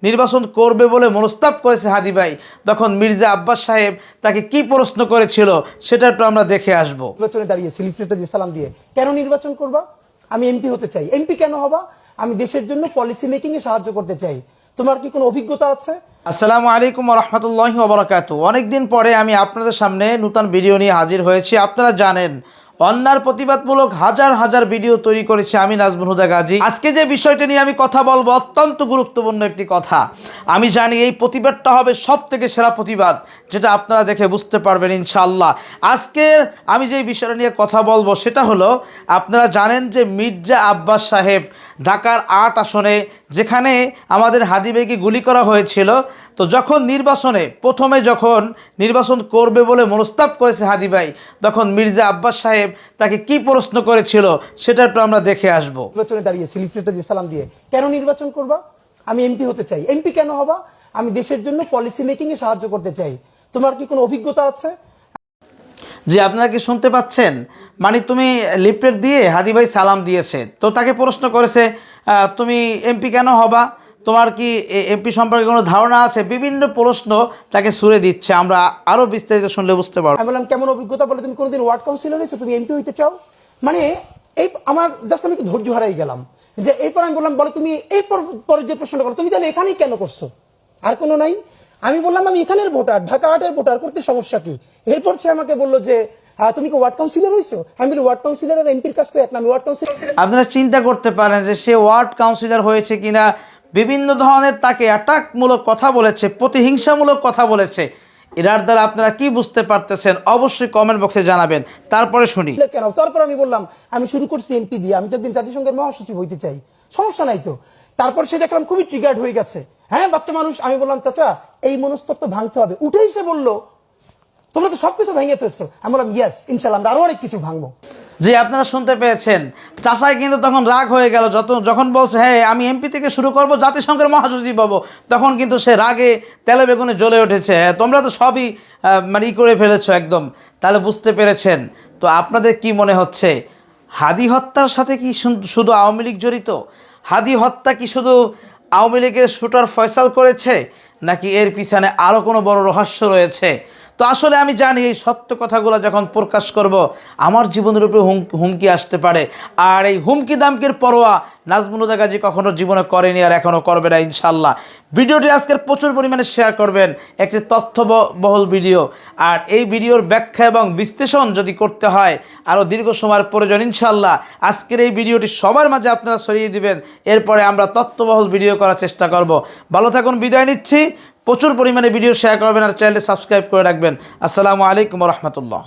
নির্বাচন করবে বলে মনস্তাব করেছে হাদি ভাই, তখন মির্জা আব্বাস সাহেব তাকে কি প্রশ্ন করেছিল সেটা একটু আমরা দেখে আসব। নির্বাচনে দাঁড়িয়েছি লিফলেটটা দিয়ে সালাম দিয়ে, কেন নির্বাচন করবা? আমি এমপি হতে চাই। এমপি কেন হবা? আমি দেশের জন্য পলিসি মেকিং এ সাহায্য করতে চাই। তোমার কি কোনো অভিজ্ঞতা আছে? আসসালামু আলাইকুম ওয়া রাহমাতুল্লাহি ওয়া বারাকাতুহু। অনেকদিন পরে আমি আপনাদের সামনে নতুন ভিডিও নিয়ে হাজির হয়েছি। আপনারা জানেন অন্যার প্রতিবাদমূলক হাজার হাজার ভিডিও তৈরি করেছি আমি নাজমুল হুদা গাজী। আজকে যে বিষয়টা নিয়ে আমি কথা বলবো অত্যন্ত গুরুত্বপূর্ণ একটি কথা। আমি জানি এই প্রতিবাদটা হবে সব থেকে সেরা প্রতিবাদ, যেটা আপনারা দেখে বুঝতে পারবেন ইনশাআল্লাহ। আজকের আমি যে বিষয়টা নিয়ে কথা বলবো সেটা হলো, আপনারা জানেন যে মির্জা আব্বাস সাহেব ঢাকার ৮ আসনে যেখানে আমাদের হাদি ভাইকে গুলি করা হয়েছিল, তো যখন প্রথমে যখন নির্বাচন করবে বলে মনস্তাব করেছে হাদি ভাই, তখন মির্জা আব্বাস সাহেব তাকে কি প্রশ্ন করেছিল সেটা একটু আমরা দেখে আসব। নির্বাচনে দাঁড়িয়েছি লিফলেটটা দিয়ে সালাম দিয়ে, কেন নির্বাচন করবা? আমি এমপি হতে চাই। এমপি কেন হবা? আমি দেশের জন্য পলিসি মেকিং এ সাহায্য করতে চাই। তোমার কি কোনো অভিজ্ঞতা আছে? যে আপনারা কি শুনতে পাচ্ছেন? মানে তুমি লিফলেট দিয়ে হাদি ভাই সালাম দিয়েছে, তো তাকে প্রশ্ন করেছে তুমি এমপি কেন হবা, তোমার কি এমপি সম্পর্কে কোনো ধারণা আছে? বিভিন্ন প্রশ্ন তাকে ছুড়ে দিচ্ছে। আমরা আরো বিস্তারিত শুনলে বুঝতে পারবো। আমি বললাম কেমন অভিজ্ঞতা বলে, তুমি কোনোদিন ওয়ার্ড কাউন্সিলর হয়েছো, তুমি এমপি হইতে চাও? মানে এই আমার জাস্ট আমি একটু ধৈর্য হারাই গেলাম। যে এরপর আমি বললাম বলে তুমি পরে যে প্রশ্নটা করো, তুমি তাহলে এখানেই কেন করছো? আর কোনো নাই? আমি বললাম আমি এখানের ভোটার, ঢাকা ৮-এর ভোটার, করতে সমস্যা কি? এরপর সে আমাকে বললো যে তুমি কি ওয়ার্ড কাউন্সিলর হইছো? আমি বলি ওয়ার্ড কাউন্সিলর আর এমপির কাজ তো এক না, আমি ওয়ার্ড কাউন্সিলর। আপনারা চিন্তা করতে পারেন যে সে ওয়ার্ড কাউন্সিলর হয়েছে কিনা, বিভিন্ন ধরনের তাকে অ্যাটাকমূলক কথা বলেছে, প্রতিহিংসামূলক কথা বলেছে। এর দ্বারা আপনারা কি বুঝতে পারতেছেন অবশ্যই কমেন্ট বক্সে জানাবেন। তারপরে শুনি কেন। তারপর আমি বললাম আমি শুরু করছি এমপি দিয়ে, আমি তো একদিন জাতিসংঘের মহাসচিব হইতে চাই, সমস্যা নাই তো। তারপর সে দেখলাম খুবই ট্রিগার্ড হয়ে গেছে। হ্যাঁ বাচ্চা মানুষ। আমি বললাম চাচা এই মনস্তত্ব ভাঙতে হবে। উঠেই সে বললো তোমরা তো সবকিছু ভেঙে ফেলছো। আমি বললাম ইয়েস ইনশাল্লাহ আমরা আরো অনেক কিছু ভাঙবো। যে আপনারা শুনতে পেয়েছেন, চাচাই কিন্তু তখন রাগ হয়ে গেল যখন বলছে হ্যাঁ আমি এমপি থেকে শুরু করব, জাতিসংঘের মহাসচিব হবো, তখন কিন্তু সে রাগে তেলে বেগুনে জ্বলে উঠেছে। হ্যাঁ তোমরা তো সবই মানে করে ফেলেছো একদম। তাহলে বুঝতে পেরেছেন তো আপনাদের কি মনে হচ্ছে, হাদি হত্যার সাথে কি শুধু আওয়ামী লীগ জড়িত? হাদি হত্যা কি শুধু আওয়ামী লীগের শুটার ফয়সাল করেছে, নাকি এর পিছনে আরও কোনো বড় রহস্য রয়েছে? তো আসলে আমি জানি এই সত্য কথাগুলো যখন প্রকাশ করব আমার জীবনের উপরে হুমকি আসতে পারে, আর এই হুমকি দামকির পরোয়া নাজমুল হুদা গাজী কখনো জীবনে করেনি আর এখনও করবে না ইনশাল্লাহ। ভিডিওটি আজকের প্রচুর পরিমাণে শেয়ার করবেন, একটি তথ্যবহুল ভিডিও। আর এই ভিডিওর ব্যাখ্যা এবং বিশ্লেষণ যদি করতে হয় আরও দীর্ঘ সময়ের প্রয়োজন ইনশাল্লাহ। আজকের এই ভিডিওটি সবার মাঝে আপনারা ছড়িয়ে দিবেন, এরপরে আমরা তথ্যবহুল ভিডিও করার চেষ্টা করব। ভালো থাকুন, বিদায় নিচ্ছি। প্রচুর পরিমাণে ভিডিও শেয়ার করবেন আর চ্যানেলটি সাবস্ক্রাইব করে রাখবেন। আসসালামু আলাইকুম ওয়া রাহমাতুল্লাহ।